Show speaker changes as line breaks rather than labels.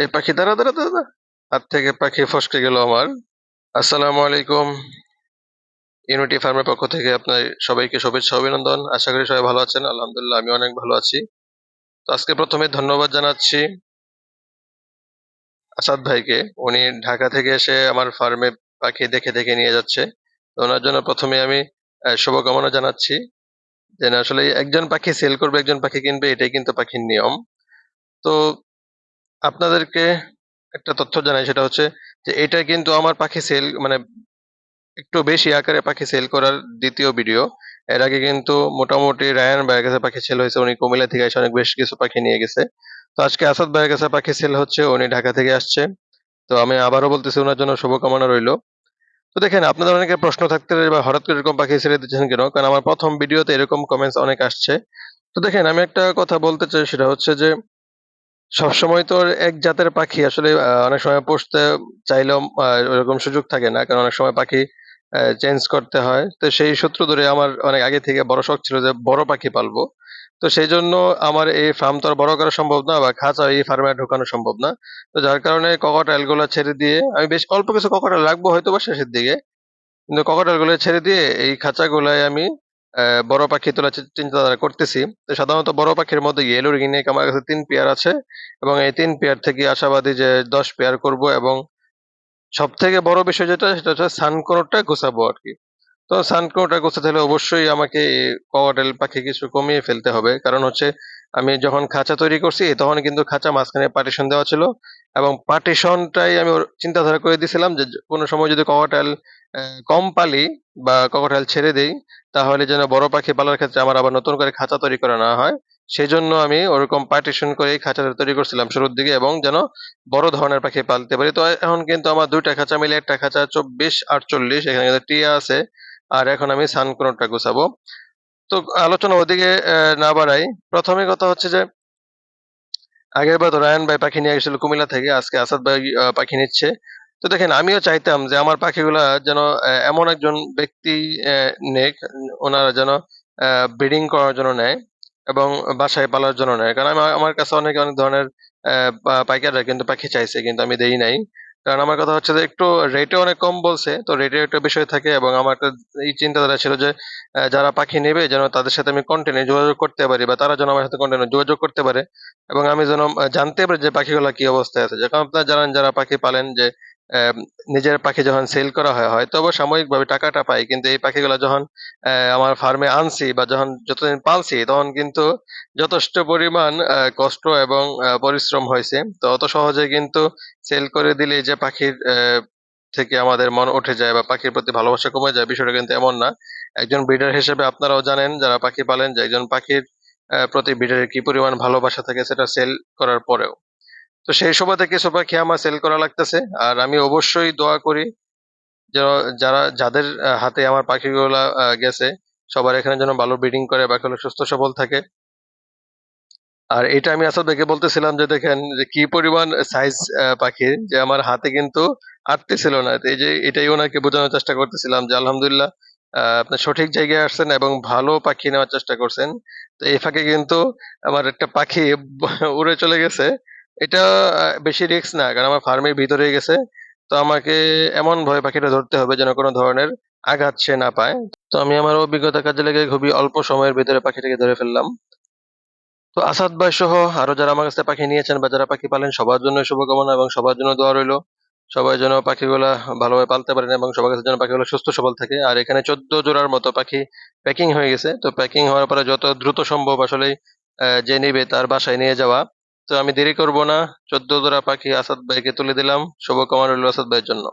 এই পাখি দাঁড়া দাঁড়া দাঁড়া, হাত থেকে পাখি ফসকে গেল আমার। আসসালামু আলাইকুম। ইউনিটি ফার্মের পক্ষ থেকে আপনার সবাইকে শুভেচ্ছা অভিনন্দন। আশা করি সবাই ভালো আছেন। আলহামদুলিল্লাহ আমি অনেক ভালো আছি। তো আজকে প্রথমে ধন্যবাদ জানাচ্ছি আসাদ ভাইকে। উনি ঢাকা থেকে এসে আমার ফার্মে পাখি দেখে দেখে নিয়ে যাচ্ছে। তো ওনার জন্য প্রথমে আমি শুভকামনা জানাচ্ছি যে না, আসলে একজন পাখি সেল করবে একজন পাখি কিনবে, এটাই কিন্তু পাখির নিয়ম। তো আপনাদেরকে একটা তথ্য জানাই, সেটা হচ্ছে যে এটা কিন্তু আমার পাখি সেল মানে একটু বেশি আকারে পাখি সেল করার দ্বিতীয় ভিডিও। এর আগে কিন্তু মোটামুটি রায়ান ভাইয়ের কাছে পাখি সেল হয়েছে, উনি কুমিল্লা থেকে এসে অনেক বেশ কিছু পাখি নিয়ে গেছে। তো আজকে আসাদ ভাইয়ের কাছে পাখি সেল হচ্ছে, উনি ঢাকা থেকে আসছে। তো আমি আবারও বলতেছি ওনার জন্য শুভকামনা রইলো। তো দেখেন, আপনাদের অনেকের প্রশ্ন থাকতে পারে বা হঠাৎ করে এরকম পাখি ছেড়ে দিচ্ছেন কেন, কারণ আমার প্রথম ভিডিওতে এরকম কমেন্টস অনেক আসছে। তো দেখেন, আমি একটা কথা বলতে চাই, সেটা হচ্ছে যে সবসময় তো আর এক জাতের পাখি আসলে অনেক সময় পুষতে চাইলেও ওরকম সুযোগ থাকে না। কারণ অনেক সময় পাখি চেঞ্জ করতে হয়। তো সেই সূত্র ধরে আমার অনেক আগে থেকে বড় শখ ছিল যে বড় পাখি পালবো। তো সেইজন্য আমার এই ফার্ম তো আর বড় করা সম্ভব না বা খাঁচা এই ফার্মে আর ঢোকানো সম্ভব না। তো যার কারণে ককটেল গুলা ছেড়ে দিয়ে আমি বেশ অল্প কিছু ককটেল রাখবো হয়তোবা শেষের দিকে। কিন্তু ককটেল গুলো ছেড়ে দিয়ে এই খাঁচাগুলায় আমি বড় পাখি তোলার চিন্তাধারা করতেছি। তো সাধারণত বড় পাখির মধ্যে ইয়েলো রিংনেক আমার কাছে ৩ পেয়ার আছে এবং এই ৩ পেয়ার থেকে আশাবাদী যে ১০ পেয়ার করব, এবং সবথেকে বড় বিষয় যেটা সেটা হচ্ছে সানকোনরটা গোছাবো আরকি। তো সানকোনরটা গোছাতে হলে অবশ্যই আমাকে এই ককটেল পাখি কিছু কমিয়ে ফেলতে হবে। কারণ হচ্ছে আমি যখন খাঁচা তৈরি করছি তখন কিন্তু খাঁচা মাঝখানে পার্টিশন দেওয়া ছিল, এবং পার্টিশনটাই আমি চিন্তাধারা করে দিয়েছিলাম যে কোনো সময় যদি ককটেল কম পালি বা ককটেল ছেড়ে দেই, তাহলে যেন বড় পাখি পালার ক্ষেত্রে আমার আবার নতুন করে খাঁচা তৈরি করা না হয়। সেজন্য আমি ওরকম পার্টিশন করে খাঁচাটা তৈরি করছিলাম শুরুর দিকে, এবং যেন বড় ধরনের পাখি পালতে পারি। তো এখন কিন্তু আমার ২ টা খাঁচা মিলে একটা খাঁচা ২৪-৪৮, এখানে কিন্তু টিয়া আছে। আর এখন আমি সানকোনরটা গোছাবো। তো আলোচনা ওদিকে না বাড়াই। প্রথমে কথা হচ্ছে যে আগেরবার তো রায়হান ভাই পাখি নিয়ে এসেছিল কুমিল্লা থেকে, আজকে আসাদ ভাই পাখি নিচ্ছে। তো দেখেন, আমিও চাইতাম যে আমার পাখিগুলা যেন এমন একজন ব্যক্তি নেক, ওনারা যেন ব্রিডিং করার জন্য নেয় এবং বাসায় পালার জন্য নেয়। কারণ আমার কাছে অনেকে অনেক ধরনের পাইকাররা কিন্তু পাখি চাইছে, কিন্তু আমি দেই নাই। কারণ আমার কথা হচ্ছে যে একটু রেটে অনেক কম বলছে, তো রেটের একটা বিষয় থাকে, এবং আমার একটা এই চিন্তাধারা ছিল যে যারা পাখি নেবে যেন তাদের সাথে আমি কন্টিনিউ যোগাযোগ করতে পারি, বা তারা যেন আমার সাথে কন্টিনিউ যোগাযোগ করতে পারে, এবং আমি যেন জানতে পারি যে পাখিগুলা কি অবস্থায় আছে। যখন আপনারা জানেন যারা পাখি পালেন যে আহ, নিজের পাখি যখন সেল করা হয় হয়তো বা সাময়িকভাবে টাকাটা পাই, কিন্তু এই পাখিগুলা যখন আমার ফার্মে আনছি বা যখন যতদিন পালছি তখন কিন্তু যথেষ্ট পরিমাণ কষ্ট এবং পরিশ্রম হয়েছে। তো অত সহজে কিন্তু সেল করে দিলে যে পাখির থেকে আমাদের মন উঠে যায় বা পাখির প্রতি ভালোবাসা কমে যায়, বিষয়টা কিন্তু এমন না। একজন ব্রিডার হিসেবে আপনারাও জানেন যারা পাখি পালেন যে একজন পাখির প্রতি ব্রিডারের কি পরিমাণ ভালোবাসা থাকে সেটা সেল করার পরেও। তো সেই সুবাদে কিছু পাখি আমার সেল করা লাগতেছে। আর আমি অবশ্যই দোয়া করি যে যাদের হাতে আমার পাখিগুলা গেছে, সবার এখানে যেন ভালো ব্রিডিং করে, বাকিগুলো সুস্থ সবল থাকে। আর এটা আমি আসাদ ভাইকে বলতেছিলাম যে দেখেন যে কি পরিমাণ সাইজ পাখির, যে আমার হাতে কিন্তু আটতেছিল না। তো এই যে এটাই ওনাকে বোঝানোর চেষ্টা করতেছিলাম যে আলহামদুলিল্লাহ আপনি সঠিক জায়গায় আসছেন এবং ভালো পাখি নেওয়ার চেষ্টা করছেন। তো এই ফাঁকে কিন্তু আমার একটা পাখি উড়ে চলে গেছে। এটা বেশি রিস্ক না, কারণ আমার ফার্মের ভিতরে গেছে। তো আমাকে এমন ভাবে পাখিটা ধরতে হবে যেন কোনো ধরনের আঘাত সে না পায়। তো আমি আমার অভিজ্ঞতা কাজে লেগে খুবই অল্প সময়ের ভিতরে পাখিটাকে ধরে ফেললাম। তো আসাদ ভাই সহ আরো যারা আমার কাছে পাখি নিয়েছেন বা যারা পাখি পালেন সবার জন্য শুভকামনা এবং সবার জন্য দোয়া রইলো। সবাই যেন পাখিগুলা ভালোভাবে পালতে পারেন এবং সবার কাছে যেন পাখিগুলো সুস্থ সবল থাকে। আর এখানে ১৪ জোড়ার মতো পাখি প্যাকিং হয়ে গেছে। তো প্যাকিং হওয়ার পরে যত দ্রুত সম্ভব আসলেই যে নিবে তার বাসায় নিয়ে যাওয়া। তো আমি দেরি করব না। ১৪ জোড়া পাখি আসাদ ভাইকে তুলে দিলাম। শুভকামনা রইলো আসাদ ভাইয়ের জন্য।